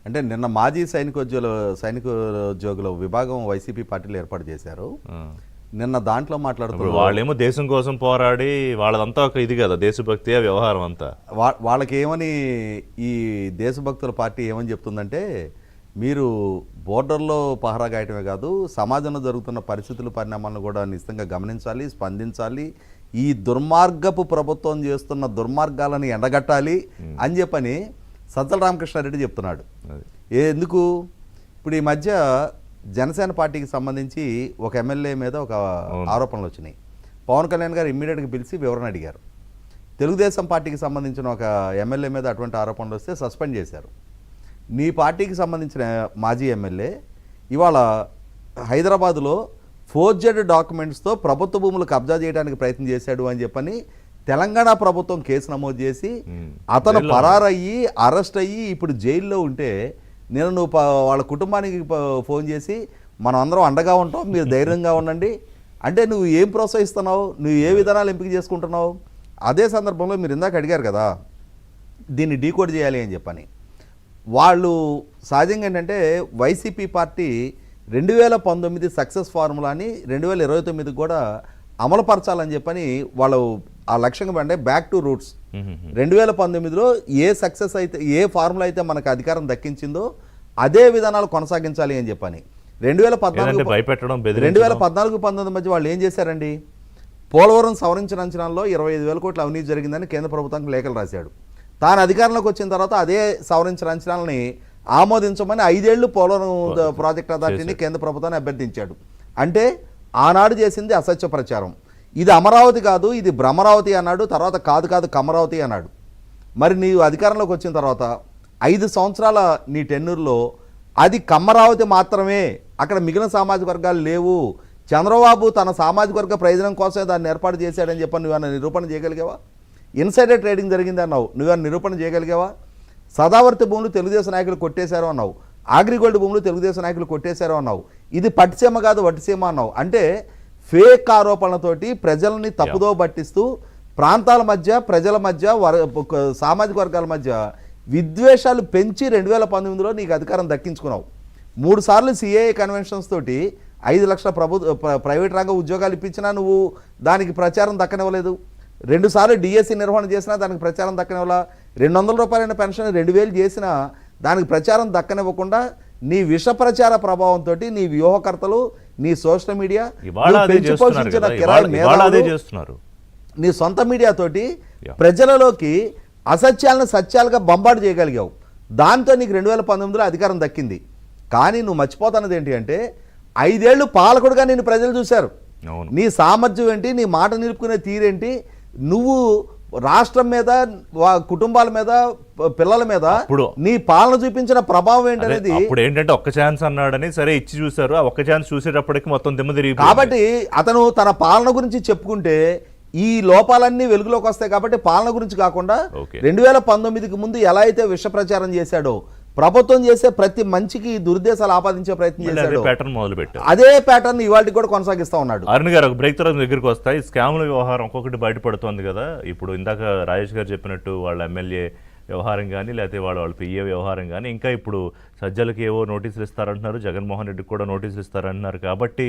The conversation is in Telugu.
అంటే నిన్న మాజీ సైనికోద్యోగుల విభాగం వైసీపీ పార్టీలు ఏర్పాటు చేశారు. నిన్న దాంట్లో మాట్లాడుతూ వాళ్ళేమో దేశం కోసం పోరాడి వాళ్ళదంతా ఒక ఇది కదా దేశభక్తి వ్యవహారం అంతా. వాళ్ళకి ఏమని ఈ దేశభక్తుల పార్టీ ఏమని చెప్తుందంటే, మీరు బోర్డర్లో పహరా గాయటమే కాదు, సమాజంలో జరుగుతున్న పరిస్థితుల పరిణామాలను కూడా నిశ్చితంగా గమనించాలి, స్పందించాలి, ఈ దుర్మార్గపు ప్రభుత్వం చేస్తున్న దుర్మార్గాలను ఎండగట్టాలి అని చెప్పని సజ్జల రామకృష్ణారెడ్డి చెప్తున్నాడు. ఎందుకు ఇప్పుడు ఈ మధ్య జనసేన పార్టీకి సంబంధించి ఒక ఎమ్మెల్యే మీద ఒక ఆరోపణలు వచ్చినాయి. పవన్ కళ్యాణ్ గారు ఇమ్మీడియట్గా పిలిచి వివరణ అడిగారు. తెలుగుదేశం పార్టీకి సంబంధించిన ఒక ఎమ్మెల్యే మీద అటువంటి ఆరోపణలు వస్తే సస్పెండ్ చేశారు. నీ పార్టీకి సంబంధించిన మాజీ ఎమ్మెల్యే ఇవాళ హైదరాబాదులో ఫోర్జెడ్ డాక్యుమెంట్స్తో ప్రభుత్వ భూములు కబ్జా చేయడానికి ప్రయత్నం చేశాడు అని చెప్పని తెలంగాణ ప్రభుత్వం కేసు నమోదు చేసి అతను పరారయ్యి అరెస్ట్ అయ్యి ఇప్పుడు జైల్లో ఉంటే నేను నువ్వు వాళ్ళ కుటుంబానికి ఫోన్ చేసి మనం అందరం అండగా ఉంటాం, మీరు ధైర్యంగా ఉండండి అంటే నువ్వు ఏం ప్రోత్సహిస్తున్నావు, నువ్వు ఏ విధానాలు ఎంపిక చేసుకుంటున్నావు? అదే సందర్భంలో మీరు ఇందాక అడిగారు కదా దీన్ని డీకోడ్ చేయాలి అని చెప్పని. వాళ్ళు సహజంగా ఏంటంటే వైసీపీ పార్టీ 2019 సక్సెస్ ఫార్ములాని 2029 కూడా అమలుపరచాలని చెప్పని వాళ్ళు ఆ లక్ష్యంగా అంటే బ్యాక్ టు రూట్స్. 2019లో ఏ సక్సెస్ అయితే ఏ ఫార్ములా అయితే మనకు అధికారం దక్కించిందో అదే విధానాలు కొనసాగించాలి అని చెప్పని 2014-19 మధ్య వాళ్ళు ఏం చేశారండి? పోలవరం సవరించిన అంచనాల్లో 25,000 కోట్ల అవినీతి జరిగిందని కేంద్ర ప్రభుత్వానికి లేఖలు రాశాడు. తాను అధికారంలోకి వచ్చిన తర్వాత అదే సవరించిన అంచనాలని ఆమోదించమని 5 ఏళ్లు పోలవరం ప్రాజెక్ట్ అథారిటీని కేంద్ర ప్రభుత్వాన్ని అభ్యర్థించాడు. అంటే ఆనాడు చేసింది అసత్య ప్రచారం. ఇది అమరావతి కాదు, ఇది భ్రమరావతి అన్నాడు. తర్వాత కాదు కమరావతి అన్నాడు. మరి నీవు అధికారంలోకి వచ్చిన తర్వాత 5 సంవత్సరాల నీ టెన్యూర్లో అది కమ్మరావతి మాత్రమే, అక్కడ మిగిలిన సామాజిక వర్గాలు లేవు, చంద్రబాబు తన సామాజిక వర్గ ప్రయోజనం కోసమే దాన్ని ఏర్పాటు చేశాడని చెప్పి నువ్వేమైనా నిరూపణ చేయగలిగావా? ఇన్సైడర్ ట్రేడింగ్ జరిగింది అన్నావు, నువ్వేమైనా నిరూపణ చేయగలిగావా? సదావర్తి భూములు తెలుగుదేశం నాయకులు కొట్టేశారు అన్నావు, అగ్రిగోల్డ్ భూములు తెలుగుదేశం నాయకులు కొట్టేశారు అన్నావు, ఇది పట్టిసీమ కాదు వట్టిసీమ అన్నావు. అంటే ఫేక్ ఆరోపణలతోటి ప్రజల్ని తప్పుదో పట్టిస్తూ ప్రాంతాల మధ్య ప్రజల మధ్య సామాజిక వర్గాల మధ్య విద్వేషాలు పెంచి 2019లో నీకు అధికారం దక్కించుకున్నావు. 3 సార్లు సిఏఏ కన్వెన్షన్స్ తోటి 5 లక్షల ప్రైవేట్ రంగ ఉద్యోగాలు ఇప్పించినా నువ్వు దానికి ప్రచారం దక్కనివ్వలేదు. 2 సార్లు డిఎస్సి నిర్వహణ చేసినా దానికి ప్రచారం దక్కనివ్వాల. 200 రూపాయలైన పెన్షన్ 2,000 చేసినా దానికి ప్రచారం దక్కనివ్వకుండా నీ విష ప్రచార ప్రభావంతో నీ వ్యూహకర్తలు, నీ సోషల్ మీడియా, పోషించిన కిరాయి మేధావులు, నీ సొంత మీడియాతోటి ప్రజలలోకి అసత్యాలను సత్యాలుగా బంబాటు చేయగలిగావు. దాంతో నీకు 2019లో అధికారం దక్కింది. కానీ నువ్వు మర్చిపోతున్నది ఏంటి అంటే 5 ఏళ్ళు పాలకుడుగా నిన్ను ప్రజలు చూశారు. నీ సామర్థ్యం ఏంటి, నీ మాట నిలుపుకునే తీరేంటి, నువ్వు రాష్ట్రం మీద కుటుంబాల మీద పిల్లల మీద నీ పాలన చూపించిన ప్రభావం ఏంటనేది. ఇప్పుడు ఏంటంటే ఒక్క ఛాన్స్ అన్నాడని సరే ఇచ్చి చూసారు, ఆ ఒక్క ఛాన్స్ చూసేటప్పటికి మొత్తం దిమ్మ తిరిగి. కాబట్టి అతను తన పాలన గురించి చెప్పుకుంటే ఈ లోపాలన్నీ వెలుగులోకి వస్తాయి. కాబట్టి పాలన గురించి కాకుండా 2019కి ముందు ఎలా అయితే విష ప్రచారం చేశాడో, ప్రభుత్వం చేసే ప్రతి మంచికి దుర్దేశాలు ఆపాదించే ప్రయత్నం చేశాడు, అదే ప్యాటర్న్ ఇవాళకి కూడా కొనసాగిస్తా ఉన్నాడు. అరుణ్ గారు ఒక బ్రేక్ తర్వాత దగ్గరికి వస్తాయి. స్కామ్ల వ్యవహారం ఒక్కొక్కటి బయటపడుతోంది కదా. ఇప్పుడు ఇందాక రాజేష్ గారు చెప్పినట్టు వాళ్ళ ఎమ్మెల్యే వ్యవహారం కానీ లేకపోతే వాళ్ళ పిఏ వ్యవహారం కానీ, ఇంకా ఇప్పుడు సజ్జలకి ఏవో నోటీసులు ఇస్తారంటున్నారు, జగన్మోహన్ రెడ్డికి కూడా నోటీసులు ఇస్తారంటున్నారు. కాబట్టి